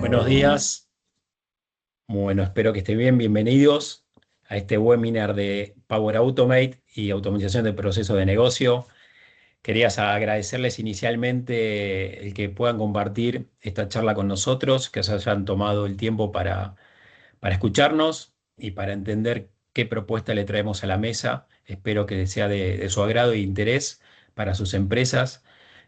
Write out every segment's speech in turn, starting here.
Buenos días. Bueno, espero que estén bien. Bienvenidos a este webinar de Power Automate y automatización de procesos de negocio. Quería agradecerles inicialmente el que puedan compartir esta charla con nosotros, que se hayan tomado el tiempo para escucharnos y para entender qué propuesta le traemos a la mesa. Espero que sea de su agrado e interés para sus empresas.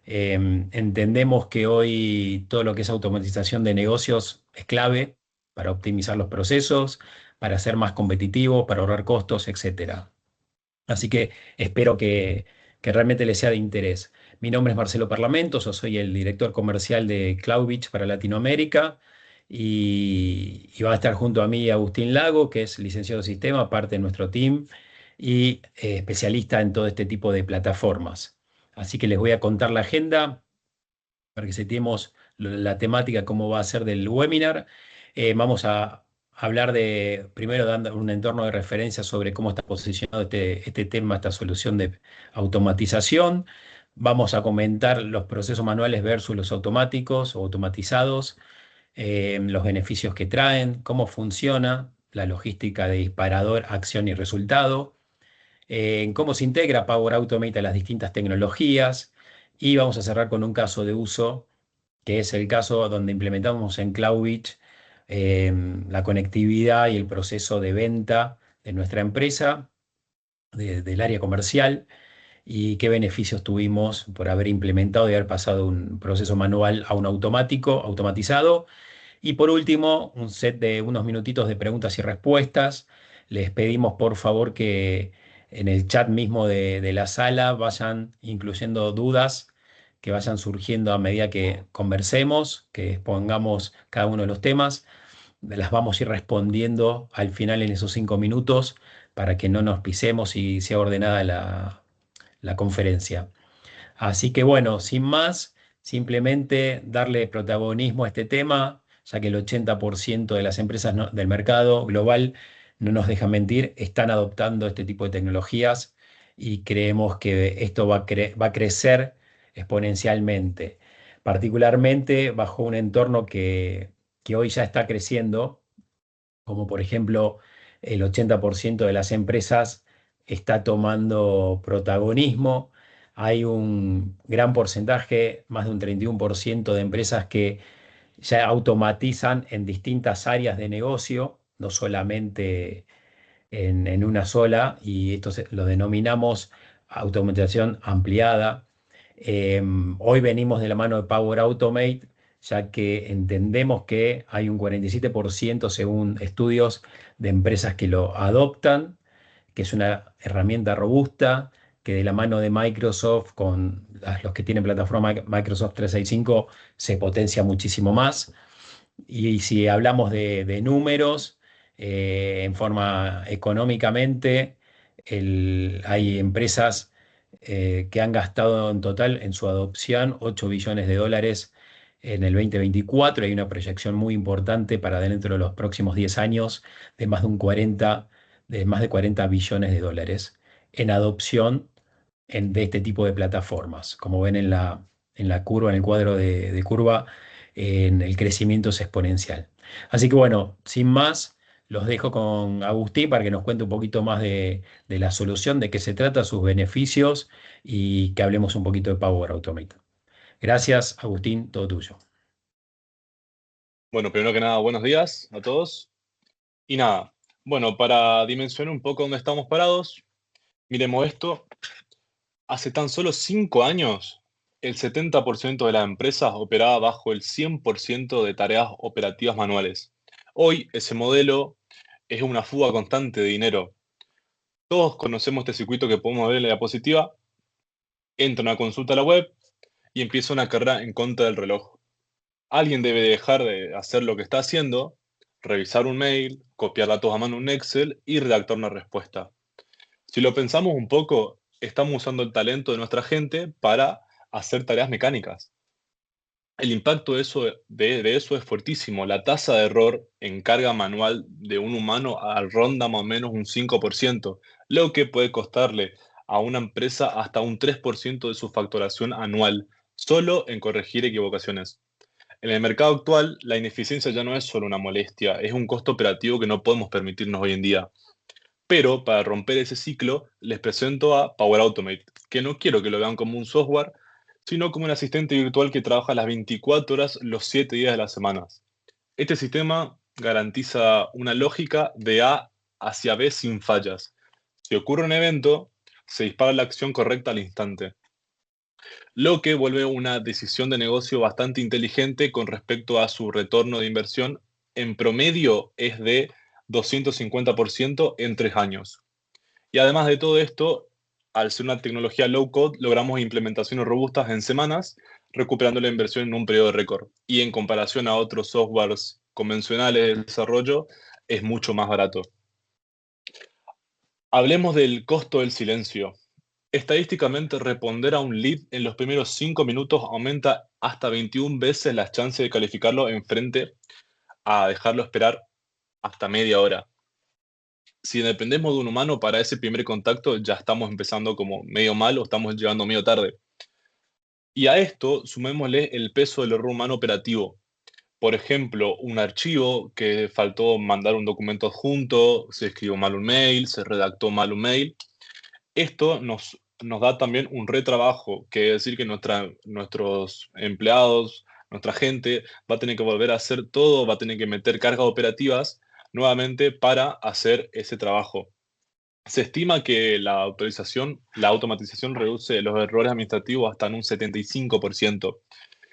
Entendemos que hoy todo lo que es automatización de negocios es clave para optimizar los procesos, para ser más competitivos, para ahorrar costos, etcétera. Así que espero que realmente les sea de interés. Mi nombre es Marcelo Parlamento, yo soy el director comercial de CloudBeach para Latinoamérica y va a estar junto a mí Agustín Lago, que es licenciado en sistema, parte de nuestro team y especialista en todo este tipo de plataformas. Así que les voy a contar la agenda para que setemos la temática, cómo va a ser del webinar. Vamos a hablar primero dando un entorno de referencia sobre cómo está posicionado este tema, esta solución de automatización. Vamos a comentar los procesos manuales versus los automáticos o automatizados, los beneficios que traen, cómo funciona la logística de disparador, acción y resultado, cómo se integra Power Automate a las distintas tecnologías y vamos a cerrar con un caso de uso que es el caso donde implementamos en CloudBeach la conectividad y el proceso de venta de nuestra empresa, del área comercial, y qué beneficios tuvimos por haber implementado y haber pasado un proceso manual a un automático, automatizado. Y por último, un set de unos minutitos de preguntas y respuestas. Les pedimos por favor que en el chat mismo de la sala vayan incluyendo dudas que vayan surgiendo a medida que conversemos, que expongamos cada uno de los temas. Las vamos a ir respondiendo al final en esos 5 minutos para que no nos pisemos y sea ordenada la conferencia. Así que bueno, sin más, simplemente darle protagonismo a este tema, ya que el 80% de las empresas del mercado global, no nos dejan mentir, están adoptando este tipo de tecnologías y creemos que esto va a crecer exponencialmente, particularmente bajo un entorno que hoy ya está creciendo, como por ejemplo el 80% de las empresas está tomando protagonismo. Hay un gran porcentaje, más de un 31% de empresas que ya automatizan en distintas áreas de negocio, no solamente en una sola, y esto lo denominamos automatización ampliada. Hoy venimos de la mano de Power Automate, ya que entendemos que hay un 47% según estudios de empresas que lo adoptan, que es una herramienta robusta, que de la mano de Microsoft, con los que tienen plataforma Microsoft 365, se potencia muchísimo más. Y si hablamos de números, en forma económicamente, hay empresas que han gastado en total en su adopción 8 billones de dólares en el 2024. Hay una proyección muy importante para dentro de los próximos 10 años de más de 40 billones de dólares en adopción de este tipo de plataformas. Como ven en la curva, en el cuadro de curva, en el crecimiento es exponencial. Así que bueno, sin más, los dejo con Agustín para que nos cuente un poquito más de la solución, de qué se trata, sus beneficios y que hablemos un poquito de Power Automate. Gracias, Agustín, todo tuyo. Bueno, primero que nada, buenos días a todos. Y nada, bueno, para dimensionar un poco dónde estamos parados, miremos esto. Hace tan solo 5 años, el 70% de las empresas operaba bajo el 100% de tareas operativas manuales. Hoy ese modelo es una fuga constante de dinero. Todos conocemos este circuito que podemos ver en la diapositiva. Entra una consulta a la web y empieza una carrera en contra del reloj. Alguien debe dejar de hacer lo que está haciendo, revisar un mail, copiar datos a mano en un Excel y redactar una respuesta. Si lo pensamos un poco, estamos usando el talento de nuestra gente para hacer tareas mecánicas. El impacto de eso es fuertísimo. La tasa de error en carga manual de un humano ronda más o menos un 5%, lo que puede costarle a una empresa hasta un 3% de su facturación anual, solo en corregir equivocaciones. En el mercado actual, la ineficiencia ya no es solo una molestia, es un costo operativo que no podemos permitirnos hoy en día. Pero para romper ese ciclo, les presento a Power Automate, que no quiero que lo vean como un software, sino como un asistente virtual que trabaja las 24 horas los 7 días de la semana. Este sistema garantiza una lógica de A hacia B sin fallas. Si ocurre un evento, se dispara la acción correcta al instante, lo que vuelve una decisión de negocio bastante inteligente con respecto a su retorno de inversión. En promedio es de 250% en 3 años. Y además de todo esto, al ser una tecnología low code, logramos implementaciones robustas en semanas, recuperando la inversión en un periodo récord. Y en comparación a otros softwares convencionales de desarrollo, es mucho más barato. Hablemos del costo del silencio. Estadísticamente, responder a un lead en los primeros 5 minutos aumenta hasta 21 veces las chances de calificarlo en frente a dejarlo esperar hasta media hora. Si dependemos de un humano para ese primer contacto, ya estamos empezando como medio mal o estamos llegando medio tarde. Y a esto sumémosle el peso del error humano operativo. Por ejemplo, un archivo que faltó mandar un documento adjunto, se escribió mal un mail, se redactó mal un mail. Esto nos da también un retrabajo, que es decir que nuestros empleados, nuestra gente, va a tener que volver a hacer todo, va a tener que meter cargas operativas nuevamente para hacer ese trabajo. Se estima que la automatización reduce los errores administrativos hasta en un 75%.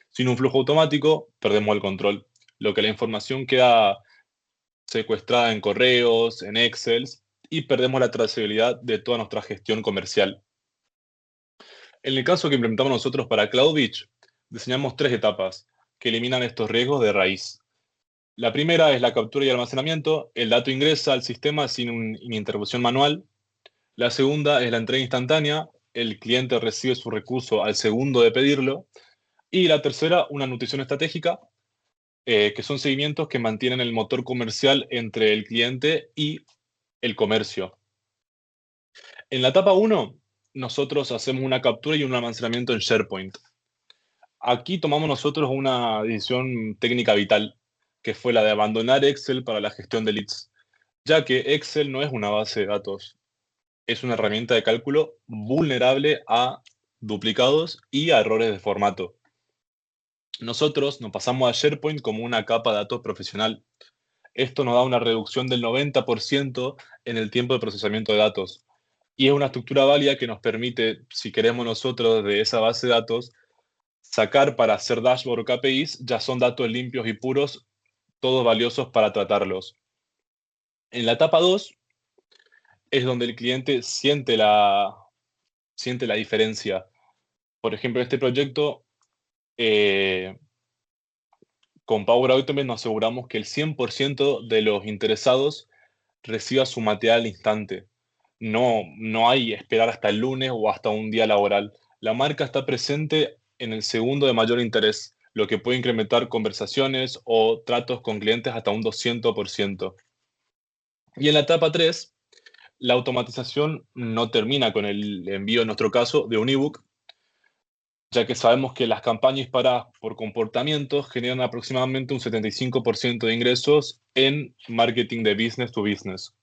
Sin un flujo automático, perdemos el control, lo que la información queda secuestrada en correos, en Excel, y perdemos la trazabilidad de toda nuestra gestión comercial. En el caso que implementamos nosotros para CloudBeach, diseñamos 3 etapas que eliminan estos riesgos de raíz. La primera es la captura y almacenamiento. El dato ingresa al sistema sin intervención manual. La segunda es la entrega instantánea. El cliente recibe su recurso al segundo de pedirlo. Y la tercera, una nutrición estratégica, que son seguimientos que mantienen el motor comercial entre el cliente y el comercio. En la etapa 1, nosotros hacemos una captura y un almacenamiento en SharePoint. Aquí tomamos nosotros una decisión técnica vital, que fue la de abandonar Excel para la gestión de leads, ya que Excel no es una base de datos, es una herramienta de cálculo vulnerable a duplicados y a errores de formato. Nosotros nos pasamos a SharePoint como una capa de datos profesional. Esto nos da una reducción del 90% en el tiempo de procesamiento de datos. Y es una estructura válida que nos permite, si queremos nosotros de esa base de datos, sacar para hacer dashboard o KPIs, ya son datos limpios y puros, todos valiosos para tratarlos. En la etapa 2 es donde el cliente siente la diferencia. Por ejemplo, en este proyecto, con Power Automate nos aseguramos que el 100% de los interesados reciba su material al instante. No hay esperar hasta el lunes o hasta un día laboral. La marca está presente en el segundo de mayor interés, lo que puede incrementar conversaciones o tratos con clientes hasta un 200%. Y en la etapa 3, la automatización no termina con el envío, en nuestro caso, de un ebook, ya que sabemos que las campañas paradas por comportamientos generan aproximadamente un 75% de ingresos en marketing de business to business.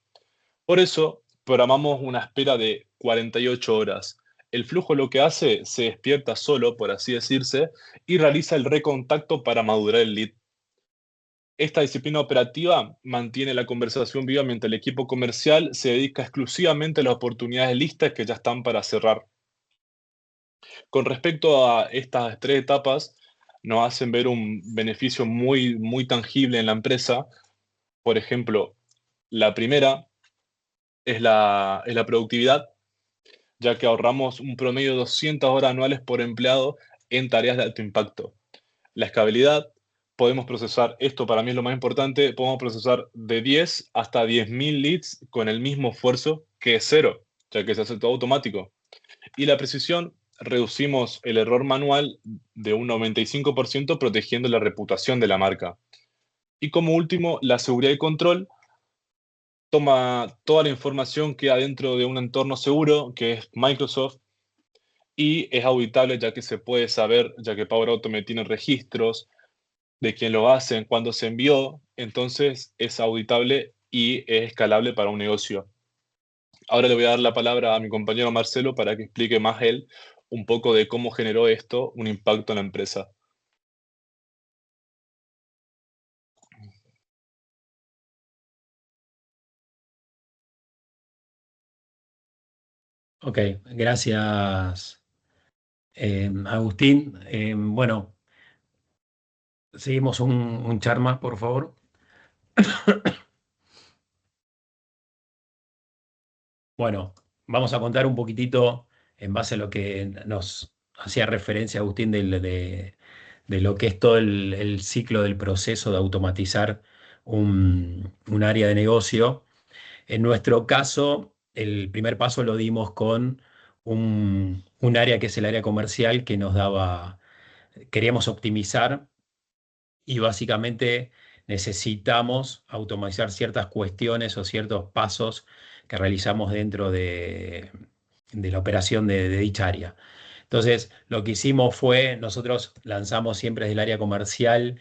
Por eso, programamos una espera de 48 horas. El flujo lo que hace, se despierta solo, por así decirse, y realiza el recontacto para madurar el lead. Esta disciplina operativa mantiene la conversación viva mientras el equipo comercial se dedica exclusivamente a las oportunidades listas que ya están para cerrar. Con respecto a estas 3 etapas, nos hacen ver un beneficio muy, muy tangible en la empresa. Por ejemplo, la primera es la productividad, ya que ahorramos un promedio de 200 horas anuales por empleado en tareas de alto impacto. La escalabilidad, podemos procesar, esto para mí es lo más importante, podemos procesar de 10 hasta 10.000 leads con el mismo esfuerzo que cero, ya que se hace todo automático. Y la precisión, reducimos el error manual de un 95% protegiendo la reputación de la marca. Y como último, la seguridad y control toma toda la información que hay dentro de un entorno seguro, que es Microsoft, y es auditable ya que se puede saber, ya que Power Automate tiene registros de quién lo hace, cuándo se envió, entonces es auditable y es escalable para un negocio. Ahora le voy a dar la palabra a mi compañero Marcelo para que explique más él un poco de cómo generó esto un impacto en la empresa. Ok, gracias, Agustín. Bueno, seguimos un char más, por favor. Bueno, vamos a contar un poquitito en base a lo que nos hacía referencia Agustín de lo que es todo el ciclo del proceso de automatizar un área de negocio. En nuestro caso, el primer paso lo dimos con un área que es el área comercial que nos daba, queríamos optimizar y básicamente necesitamos automatizar ciertas cuestiones o ciertos pasos que realizamos dentro de la operación de dicha área. Entonces, lo que hicimos fue, nosotros lanzamos siempre desde el área comercial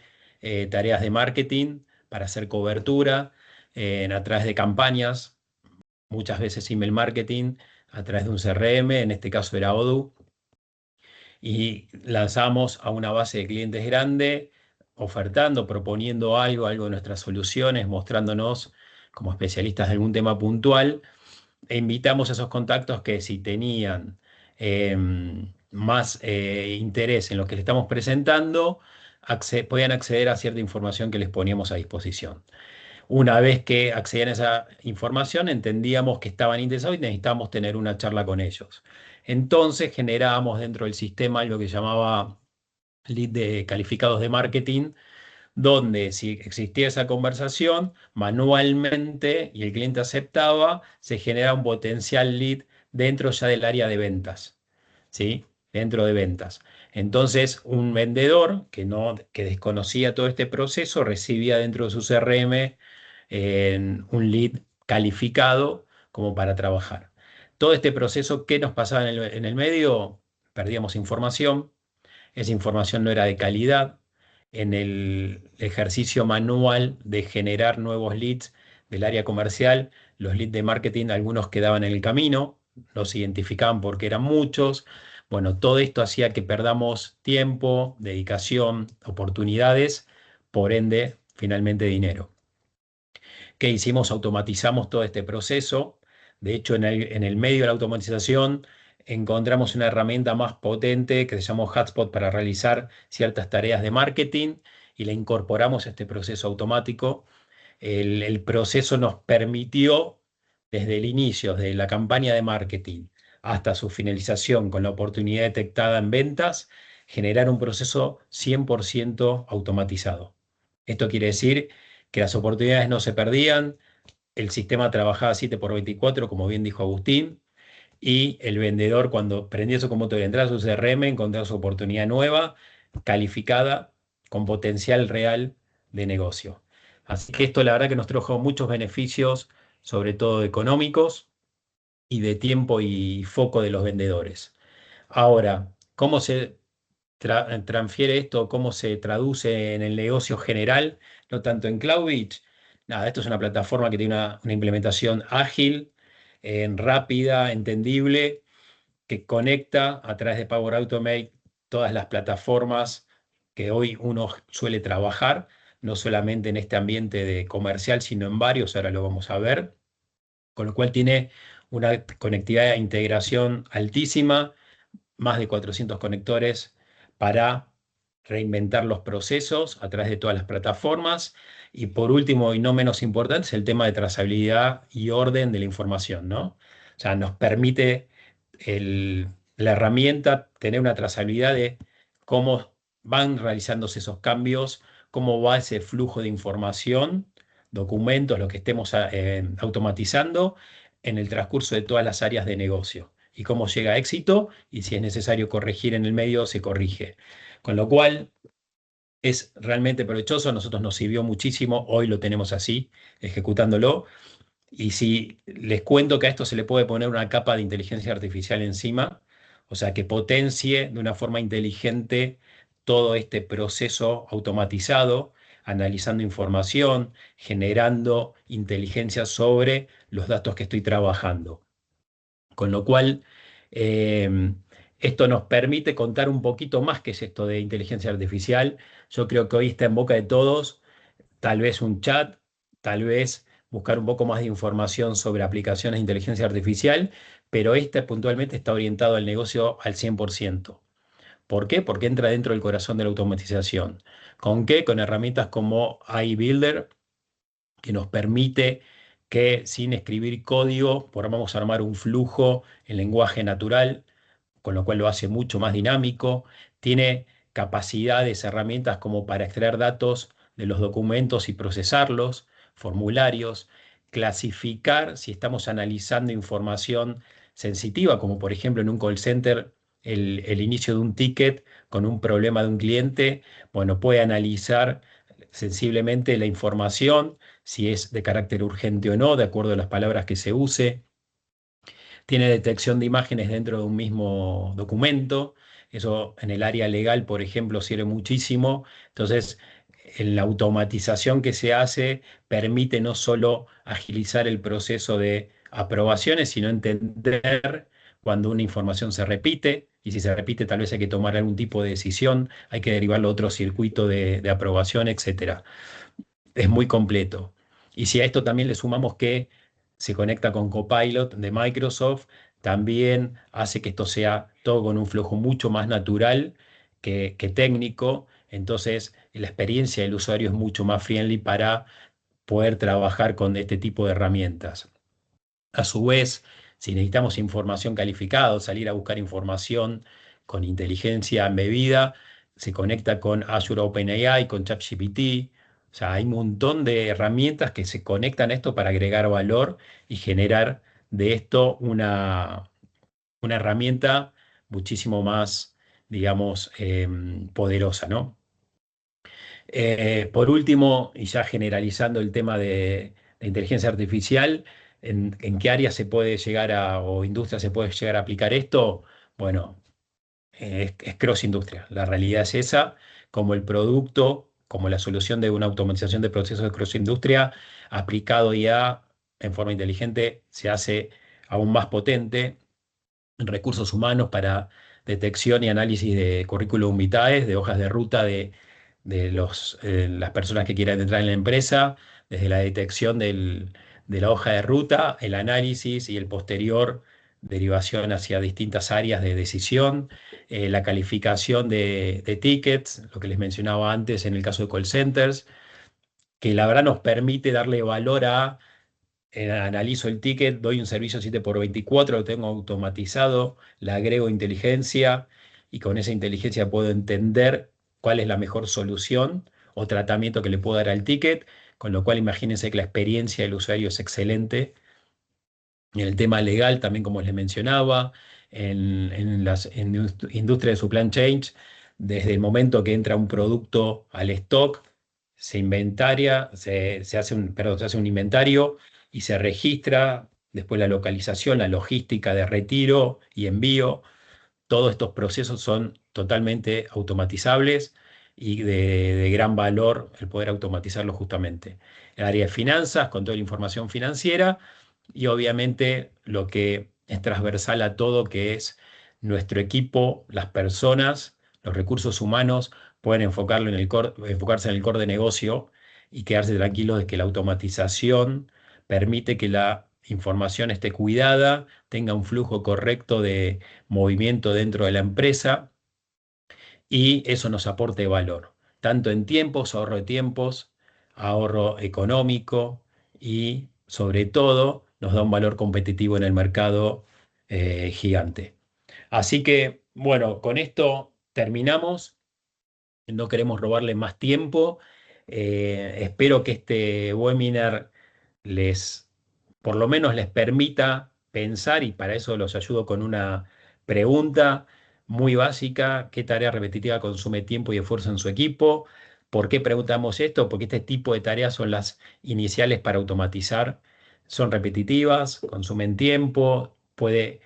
tareas de marketing para hacer cobertura a través de campañas, muchas veces email marketing, a través de un CRM, en este caso era Odoo, y lanzamos a una base de clientes grande, ofertando, proponiendo algo de nuestras soluciones, mostrándonos como especialistas de algún tema puntual, e invitamos a esos contactos que si tenían más interés en lo que les estamos presentando, podían acceder a cierta información que les poníamos a disposición. Una vez que accedían a esa información, entendíamos que estaban interesados y necesitábamos tener una charla con ellos. Entonces generábamos dentro del sistema algo que llamaba lead de calificados de marketing, donde si existía esa conversación, manualmente, y el cliente aceptaba, se genera un potencial lead dentro ya del área de ventas, ¿sí? Dentro de ventas. Entonces, un vendedor que desconocía todo este proceso recibía dentro de su CRM un lead calificado como para trabajar. Todo este proceso, ¿qué nos pasaba en el medio? Perdíamos información, esa información no era de calidad. En el ejercicio manual de generar nuevos leads del área comercial, los leads de marketing, algunos quedaban en el camino, los identificaban porque eran muchos. Bueno, todo esto hacía que perdamos tiempo, dedicación, oportunidades, por ende, finalmente dinero. ¿Qué hicimos? Automatizamos todo este proceso. De hecho, en el medio de la automatización encontramos una herramienta más potente que se llamó Hotspot para realizar ciertas tareas de marketing y la incorporamos a este proceso automático. El proceso nos permitió, desde el inicio, de la campaña de marketing hasta su finalización con la oportunidad detectada en ventas, generar un proceso 100% automatizado. Esto quiere decir que las oportunidades no se perdían, el sistema trabajaba 7 por 24, como bien dijo Agustín, y el vendedor cuando prendía su computadora y entraba a su CRM encontraba su oportunidad nueva, calificada, con potencial real de negocio. Así que esto la verdad que nos trajo muchos beneficios, sobre todo económicos y de tiempo y foco de los vendedores. Ahora, ¿cómo se transfiere esto, cómo se traduce en el negocio general, no tanto en Cloudbeach? Nada, esto es una plataforma que tiene una implementación ágil, rápida, entendible, que conecta a través de Power Automate todas las plataformas que hoy uno suele trabajar, no solamente en este ambiente de comercial, sino en varios, ahora lo vamos a ver, con lo cual tiene una conectividad e integración altísima, más de 400 conectores para reinventar los procesos a través de todas las plataformas. Y por último, y no menos importante, es el tema de trazabilidad y orden de la información, ¿no? O sea, nos permite la herramienta tener una trazabilidad de cómo van realizándose esos cambios, cómo va ese flujo de información, documentos, lo que estemos automatizando en el transcurso de todas las áreas de negocio y cómo llega a éxito y si es necesario corregir en el medio, se corrige. Con lo cual es realmente provechoso, a nosotros nos sirvió muchísimo, hoy lo tenemos así, ejecutándolo. Y si les cuento que a esto se le puede poner una capa de inteligencia artificial encima, o sea, que potencie de una forma inteligente todo este proceso automatizado, analizando información, generando inteligencia sobre los datos que estoy trabajando. Con lo cual, eh, esto nos permite contar un poquito más qué es esto de inteligencia artificial. Yo creo que hoy está en boca de todos, tal vez un chat, tal vez buscar un poco más de información sobre aplicaciones de inteligencia artificial, pero este puntualmente está orientado al negocio al 100%. ¿Por qué? Porque entra dentro del corazón de la automatización. ¿Con qué? Con herramientas como iBuilder, que nos permite que sin escribir código podamos armar un flujo en lenguaje natural, con lo cual lo hace mucho más dinámico. Tiene capacidades, herramientas como para extraer datos de los documentos y procesarlos, formularios, clasificar si estamos analizando información sensitiva, como por ejemplo en un call center, el inicio de un ticket con un problema de un cliente, bueno, puede analizar sensiblemente la información, si es de carácter urgente o no, de acuerdo a las palabras que se use. Tiene detección de imágenes dentro de un mismo documento. Eso en el área legal, por ejemplo, sirve muchísimo. Entonces, en la automatización que se hace permite no solo agilizar el proceso de aprobaciones, sino entender cuando una información se repite. Y si se repite, tal vez hay que tomar algún tipo de decisión, hay que derivarlo a otro circuito de aprobación, etcétera. Es muy completo. Y si a esto también le sumamos que se conecta con Copilot de Microsoft, también hace que esto sea todo con un flujo mucho más natural que técnico. Entonces, la experiencia del usuario es mucho más friendly para poder trabajar con este tipo de herramientas. A su vez, si necesitamos información calificada o salir a buscar información con inteligencia embebida, se conecta con Azure OpenAI, con ChatGPT. O sea, hay un montón de herramientas que se conectan a esto para agregar valor y generar de esto una herramienta muchísimo más, digamos, poderosa, ¿no? Por último, y ya generalizando el tema de inteligencia artificial, ¿en qué área se puede llegar o industria se puede llegar a aplicar esto? Bueno, es cross industria. La realidad es esa, como el producto, como la solución de una automatización de procesos de cross industria aplicado ya en forma inteligente se hace aún más potente. Recursos humanos para detección y análisis de currículum vitae, de hojas de ruta de las personas que quieran entrar en la empresa, desde la detección de la hoja de ruta, el análisis y el posterior derivación hacia distintas áreas de decisión, la calificación de tickets, lo que les mencionaba antes en el caso de call centers, que la verdad nos permite darle valor a analizo el ticket, doy un servicio 7x24, lo tengo automatizado, le agrego inteligencia y con esa inteligencia puedo entender cuál es la mejor solución o tratamiento que le puedo dar al ticket, con lo cual imagínense que la experiencia del usuario es excelente. En el tema legal, también como les mencionaba, en las industrias de supply chain, desde el momento que entra un producto al stock, se inventaria, se hace perdón, se hace un inventario y se registra, después la localización, la logística de retiro y envío. Todos estos procesos son totalmente automatizables y de gran valor el poder automatizarlo justamente. El área de finanzas, con toda la información financiera y obviamente lo que es transversal a todo, que es nuestro equipo, las personas, los recursos humanos, pueden enfocarlo en enfocarse en el core de negocio y quedarse tranquilos de que la automatización permite que la información esté cuidada, tenga un flujo correcto de movimiento dentro de la empresa y eso nos aporte valor, tanto en tiempos, ahorro económico y sobre todo nos da un valor competitivo en el mercado gigante. Así que, bueno, con esto terminamos. No queremos robarle más tiempo. Espero que este webinar les, por lo menos les permita pensar y para eso los ayudo con una pregunta muy básica. ¿Qué tarea repetitiva consume tiempo y esfuerzo en su equipo? ¿Por qué preguntamos esto? Porque este tipo de tareas son las iniciales para automatizar. Son repetitivas, consumen tiempo, puede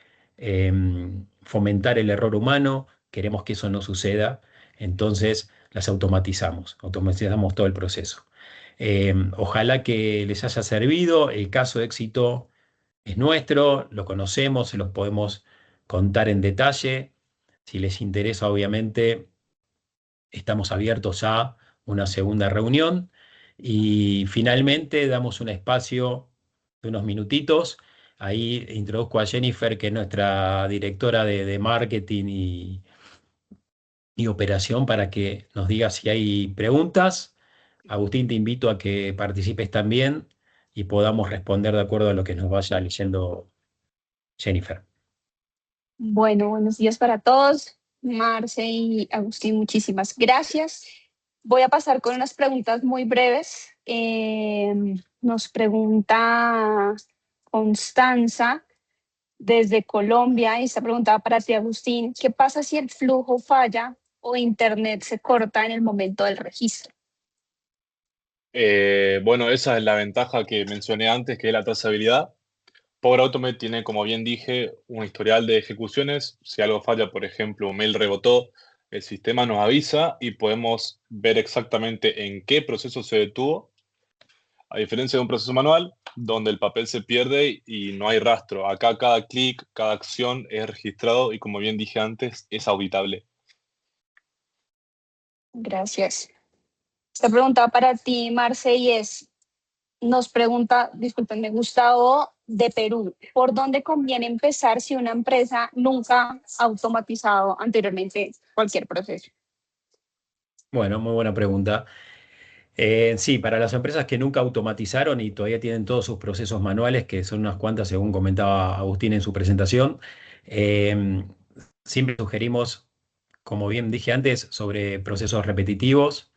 fomentar el error humano. Queremos que eso no suceda. Entonces las automatizamos todo el proceso. Ojalá que les haya servido. El caso de éxito es nuestro, lo conocemos, se los podemos contar en detalle. Si les interesa, obviamente, estamos abiertos a una segunda reunión. Y finalmente damos un espacio de unos minutitos. Ahí introduzco a Jennifer, que es nuestra directora de marketing y operación, para que nos diga si hay preguntas. Agustín, te invito a que participes también y podamos responder de acuerdo a lo que nos vaya leyendo Jennifer. Bueno, buenos días para todos. Marce y Agustín, muchísimas gracias. Voy a pasar con unas preguntas muy breves. Nos pregunta Constanza desde Colombia, y esta pregunta para ti, Agustín: ¿qué pasa si el flujo falla o internet se corta en el momento del registro? Bueno, esa es la ventaja que mencioné antes, que es la trazabilidad. Power Automate tiene, como bien dije, un historial de ejecuciones. Si algo falla, por ejemplo, un mail rebotó, el sistema nos avisa y podemos ver exactamente en qué proceso se detuvo, a diferencia de un proceso manual, donde el papel se pierde y no hay rastro. Acá cada clic, cada acción es registrado y, como bien dije antes, es auditable. Gracias. Esta pregunta para ti, Marce, y nos pregunta, discúlpenme, Gustavo de Perú: ¿por dónde conviene empezar si una empresa nunca ha automatizado anteriormente cualquier proceso? Bueno, muy buena pregunta. Sí, para las empresas que nunca automatizaron y todavía tienen todos sus procesos manuales, que son unas cuantas, según comentaba Agustín en su presentación, eh, siempre sugerimos, como bien dije antes, sobre procesos repetitivos,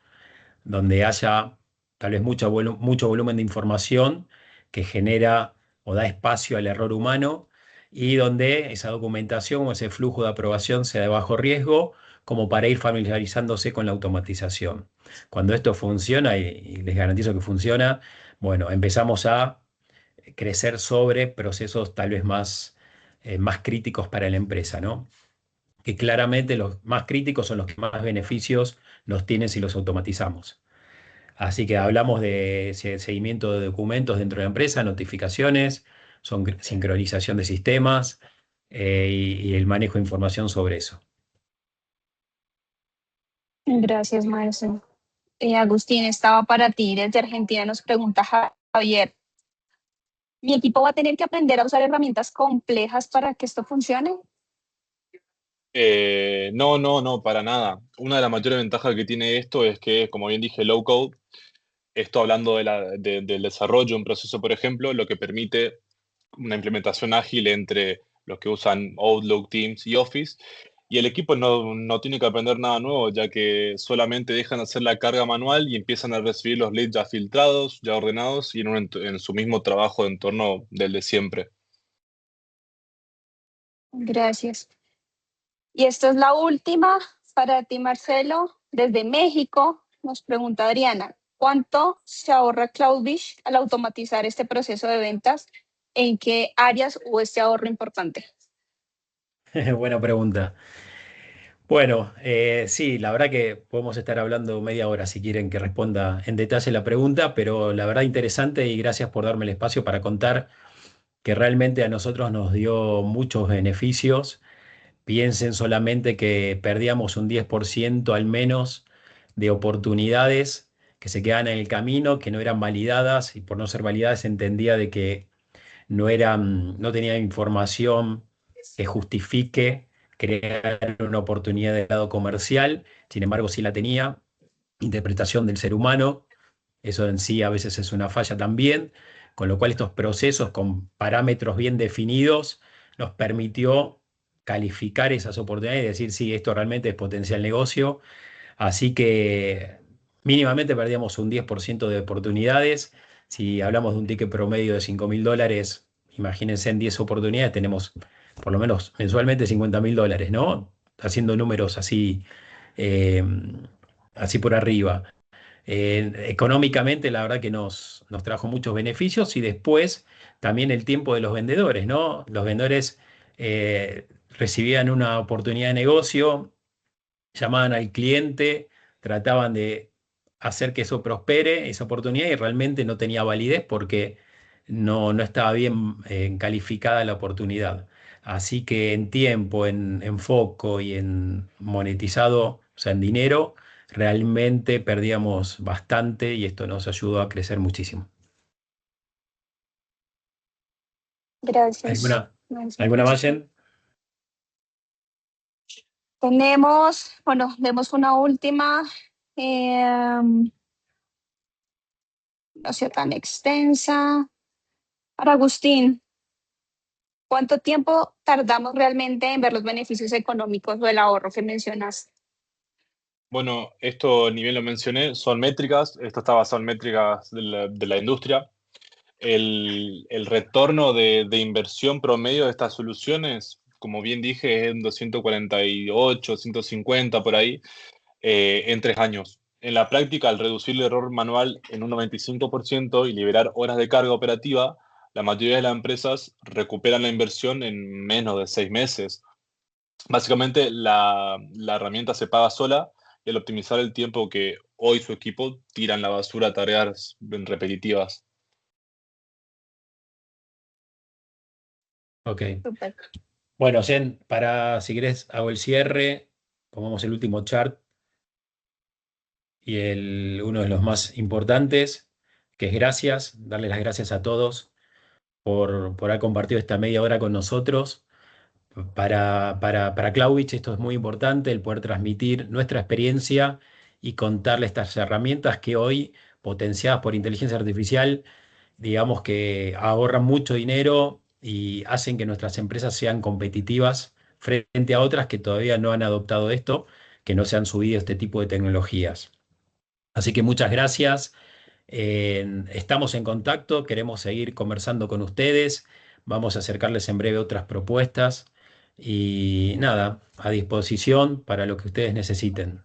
donde haya tal vez mucho volumen de información que genera o da espacio al error humano, y donde esa documentación o ese flujo de aprobación sea de bajo riesgo, como para ir familiarizándose con la automatización. Cuando esto funciona, y les garantizo que funciona, bueno, empezamos a crecer sobre procesos tal vez más críticos para la empresa, ¿no? Que claramente los más críticos son los que más beneficios los tienen si los automatizamos. Así que hablamos de seguimiento de documentos dentro de la empresa, notificaciones, sincronización de sistemas, y el manejo de información sobre eso. Gracias, Marce. Agustín, estaba para ti. Desde Argentina nos pregunta Javier: ¿mi equipo va a tener que aprender a usar herramientas complejas para que esto funcione? No, no, no, para nada. Una de las mayores ventajas que tiene esto es que, como bien dije, low code, esto hablando del desarrollo de un proceso, por ejemplo, lo que permite una implementación ágil entre los que usan Outlook, Teams y Office. Y el equipo no tiene que aprender nada nuevo, ya que solamente dejan hacer la carga manual y empiezan a recibir los leads ya filtrados, ya ordenados y en su mismo trabajo de entorno del de siempre. Gracias. Y esta es la última para ti, Marcelo. Desde México nos pregunta Adriana: ¿cuánto se ahorra CloudBeach al automatizar este proceso de ventas? ¿En qué áreas hubo este ahorro importante? Buena pregunta. Bueno, sí, la verdad que podemos estar hablando media hora si quieren que responda en detalle la pregunta, pero la verdad interesante, y gracias por darme el espacio para contar que realmente a nosotros nos dio muchos beneficios. Piensen solamente que perdíamos un 10% al menos de oportunidades que se quedaban en el camino, que no eran validadas, y por no ser validadas se entendía de que no tenía información que justifique crear una oportunidad de lado comercial. Sin embargo, sí la tenía. Interpretación del ser humano, eso en sí a veces es una falla también, con lo cual estos procesos con parámetros bien definidos nos permitió calificar esas oportunidades y decir, sí, esto realmente es potencial negocio. Así que mínimamente perdíamos un 10% de oportunidades. Si hablamos de un ticket promedio de $5.000, imagínense, en 10 oportunidades tenemos por lo menos mensualmente $50.000, ¿no? Haciendo números eh, así por arriba. Económicamente, la verdad que nos trajo muchos beneficios, y después también el tiempo de los vendedores, ¿no? Los vendedores recibían una oportunidad de negocio llamaban al cliente, trataban de hacer que eso prospere, esa oportunidad, y realmente no tenía validez porque no estaba bien calificada la oportunidad. Así que en tiempo, en foco y en monetizado, o sea, en dinero, realmente perdíamos bastante y esto nos ayudó a crecer muchísimo. Gracias. ¿Alguna más, Jen? Tenemos, bueno, vemos una última, no sea tan extensa. Para Agustín, ¿cuánto tiempo tardamos realmente en ver los beneficios económicos o el ahorro que mencionaste? Bueno, esto ni bien lo mencioné, son métricas, esto está basado en métricas de la industria. El retorno de inversión promedio de estas soluciones, como bien dije, es en 248, 150 por ahí, en 3 años. En la práctica, al reducir el error manual en un 95% y liberar horas de carga operativa, la mayoría de las empresas recuperan la inversión en menos de 6 meses. Básicamente, la herramienta se paga sola y al optimizar el tiempo que hoy su equipo tira en la basura a tareas repetitivas. Ok. Súper. Bueno, Jen, si querés, hago el cierre, pongamos el último chart y uno de los más importantes, que es gracias, darle las gracias a todos por haber compartido esta media hora con nosotros. Para Claubich esto es muy importante, el poder transmitir nuestra experiencia y contarle estas herramientas que hoy, potenciadas por inteligencia artificial, digamos que ahorran mucho dinero y hacen que nuestras empresas sean competitivas frente a otras que todavía no han adoptado esto, que no se han subido a este tipo de tecnologías. Así que muchas gracias. Estamos en contacto, queremos seguir conversando con ustedes, vamos a acercarles en breve otras propuestas y nada, a disposición para lo que ustedes necesiten.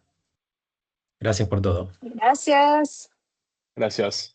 Gracias por todo. Gracias. Gracias.